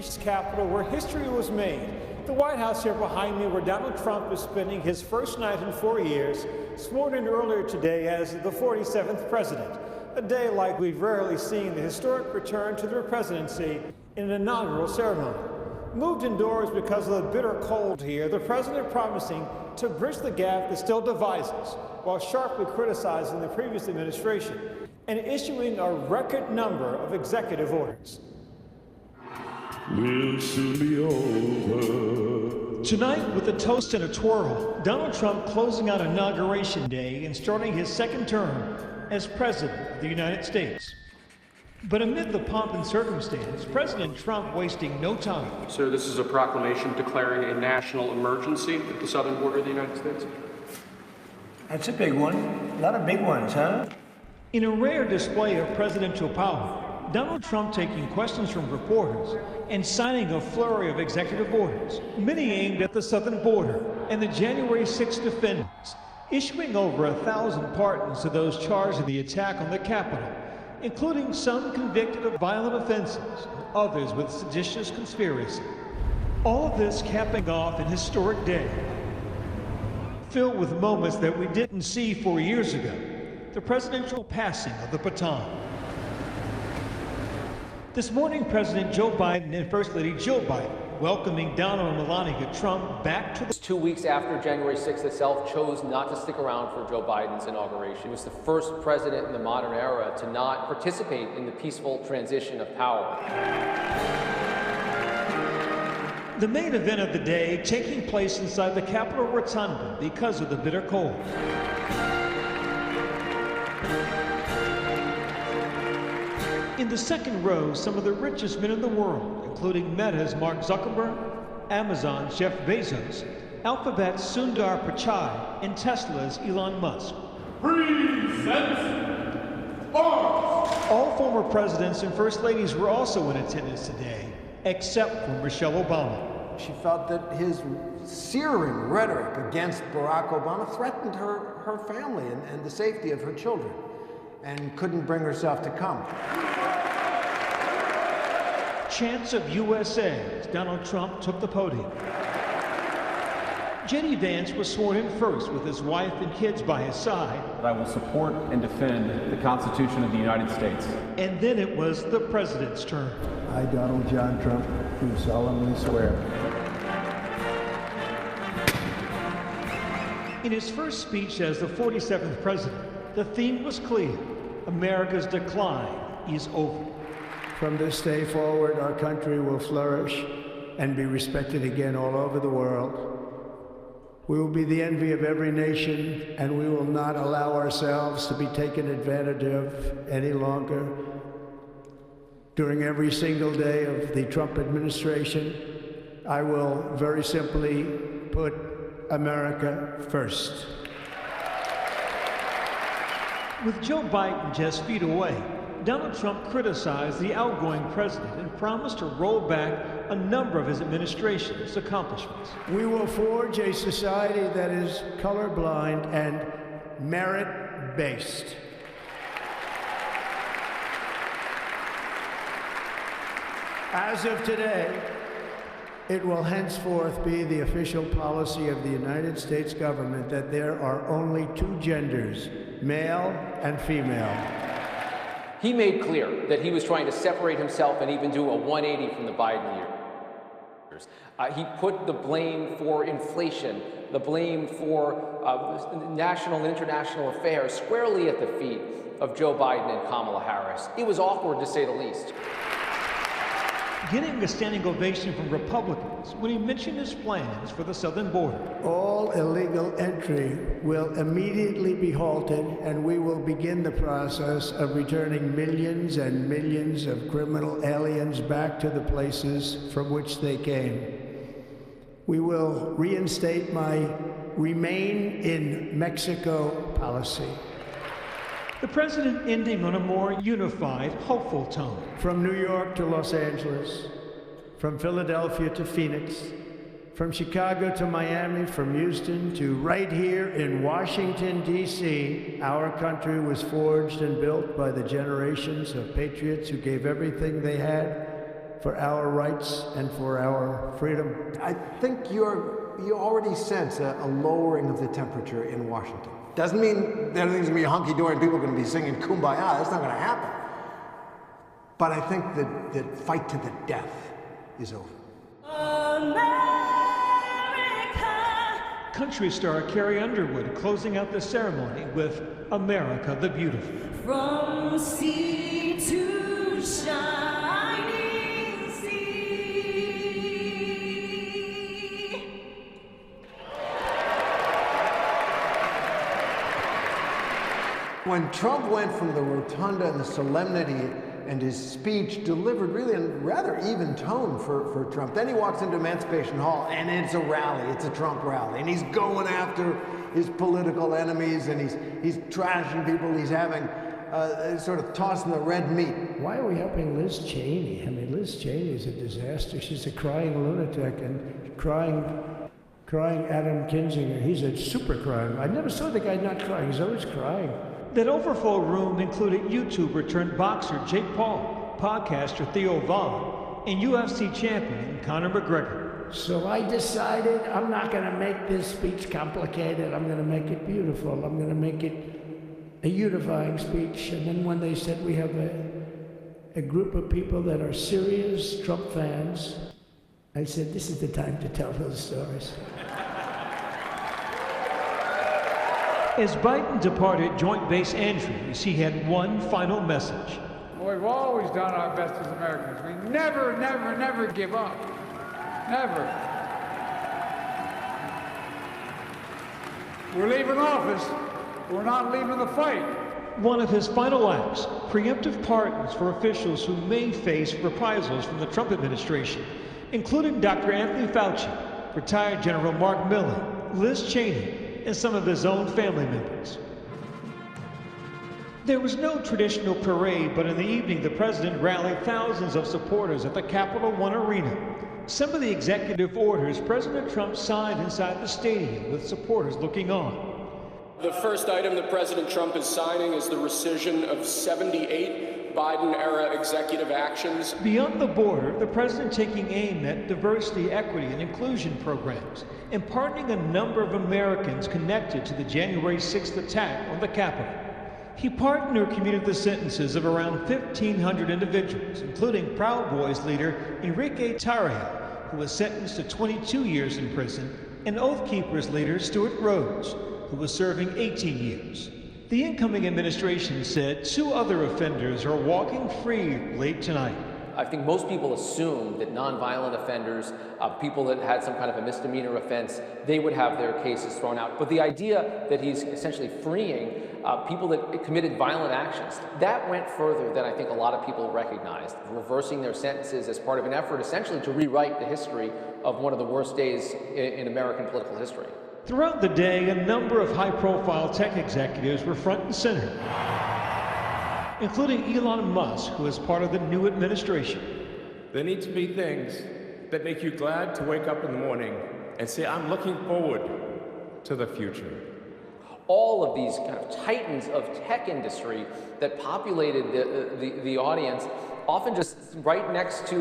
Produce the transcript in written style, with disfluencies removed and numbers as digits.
Capitol, where history was made. The White House here behind me, where Donald Trump is spending his first night in 4 years, sworn in earlier today as the 47th president. A day like we've rarely seen, the historic return to the presidency in an inaugural ceremony. Moved indoors because of the bitter cold here, the president promising to bridge the gap that still divides us, while sharply criticizing the previous administration and issuing a record number of executive orders. Will soon be over. Tonight, with a toast and a twirl, Donald Trump closing out Inauguration Day and starting his second term as President of the United States. But amid the pomp and circumstance, President Trump wasting no time. Sir, this is a proclamation declaring a national emergency at the southern border of the United States. That's a big one. A lot of big ones, huh? In a rare display of presidential power, Donald Trump taking questions from reporters and signing a flurry of executive orders, many aimed at the southern border and the January 6th defendants, issuing over 1,000 pardons to those charged in the attack on the Capitol, including some convicted of violent offenses and others with seditious conspiracy. All of this capping off an historic day, filled with moments that we didn't see 4 years ago, the presidential passing of the baton. This morning, President Joe Biden and First Lady Jill Biden welcoming Donald and Melania Trump back to the... 2 weeks after January 6th itself, chose not to stick around for Joe Biden's inauguration. He was the first president in the modern era to not participate in the peaceful transition of power. The main event of the day taking place inside the Capitol Rotunda because of the bitter cold. In the second row, some of the richest men in the world, including Meta's Mark Zuckerberg, Amazon's Jeff Bezos, Alphabet's Sundar Pichai, and Tesla's Elon Musk. Present arms. All former presidents and first ladies were also in attendance today, except for Michelle Obama. She felt that his searing rhetoric against Barack Obama threatened her family and the safety of her children, and couldn't bring herself to come. Chants of USA as Donald Trump took the podium. J.D. Vance was sworn in first with his wife and kids by his side. I will support and defend the Constitution of the United States. And then it was the president's turn. I, Donald John Trump, do solemnly swear. In his first speech as the 47th president, the theme was clear. America's decline is over. From this day forward, our country will flourish and be respected again all over the world. We will be the envy of every nation, and we will not allow ourselves to be taken advantage of any longer. During every single day of the Trump administration, I will very simply put America first. With Joe Biden just feet away, Donald Trump criticized the outgoing president and promised to roll back a number of his administration's accomplishments. We will forge a society that is colorblind and merit-based. As of today, it will henceforth be the official policy of the United States government that there are only two genders, male and female. He made clear that he was trying to separate himself and even do a 180 from the Biden years. He put the blame for inflation, the blame for national and international affairs squarely at the feet of Joe Biden and Kamala Harris. It was awkward, to say the least. Getting a standing ovation from Republicans when he mentioned his plans for the southern border. All illegal entry will immediately be halted, and we will begin the process of returning millions and millions of criminal aliens back to the places from which they came. We will reinstate my Remain in Mexico policy. The president ending on a more unified, hopeful tone. From New York to Los Angeles, from Philadelphia to Phoenix, from Chicago to Miami, from Houston to right here in Washington, D.C., our country was forged and built by the generations of patriots who gave everything they had for our rights and for our freedom. I think you already sense a lowering of the temperature in Washington. Doesn't mean that everything's going to be hunky-dory and people are going to be singing Kumbaya. That's not going to happen. But I think that the fight to the death is over. Country star Carrie Underwood closing out the ceremony with America the Beautiful. From sea to shining sea. When Trump went from the rotunda and the solemnity and his speech delivered really in rather even tone for Trump. Then he walks into Emancipation Hall and it's a rally, it's a Trump rally. And he's going after his political enemies and he's trashing people, he's having sort of tossing the red meat. Why are we helping Liz Cheney? I mean, Liz Cheney is a disaster. She's a crying lunatic and crying Adam Kinzinger. He's a super crime. I never saw the guy not crying. He's always crying. That overflow room included YouTuber turned boxer Jake Paul, podcaster Theo Vaughn, and UFC champion Conor McGregor. So I decided I'm not going to make this speech complicated. I'm going to make it beautiful. I'm going to make it a unifying speech. And then when they said we have a group of people that are serious Trump fans, I said, this is the time to tell those stories. As Biden departed Joint Base Andrews, he had one final message. We've always done our best as Americans. We never, never, never give up. Never. We're leaving office. We're not leaving the fight. One of his final acts, preemptive pardons for officials who may face reprisals from the Trump administration, including Dr. Anthony Fauci, retired General Mark Milley, Liz Cheney, and some of his own family members. There was no traditional parade, but in the evening, the president rallied thousands of supporters at the Capital One Arena. Some of the executive orders President Trump signed inside the stadium with supporters looking on. The first item that President Trump is signing is the rescission of 78 Biden-era executive actions. Beyond the border, the president taking aim at diversity, equity, and inclusion programs, and pardoning a number of Americans connected to the January 6th attack on the Capitol. He pardoned or commuted the sentences of around 1,500 individuals, including Proud Boys leader Enrique Tarrio, who was sentenced to 22 years in prison, and Oath Keepers leader Stuart Rhodes, who was serving 18 years. The incoming administration said 2 other offenders are walking free late tonight. I think most people assume that nonviolent offenders, people that had some kind of a misdemeanor offense, they would have their cases thrown out. But the idea that he's essentially freeing people that committed violent actions, that went further than I think a lot of people recognized, reversing their sentences as part of an effort essentially to rewrite the history of one of the worst days in American political history. Throughout the day, a number of high-profile tech executives were front and center, including Elon Musk, who is part of the new administration. There need to be things that make you glad to wake up in the morning and say, I'm looking forward to the future. All of these kind of titans of tech industry that populated the audience, often just right next to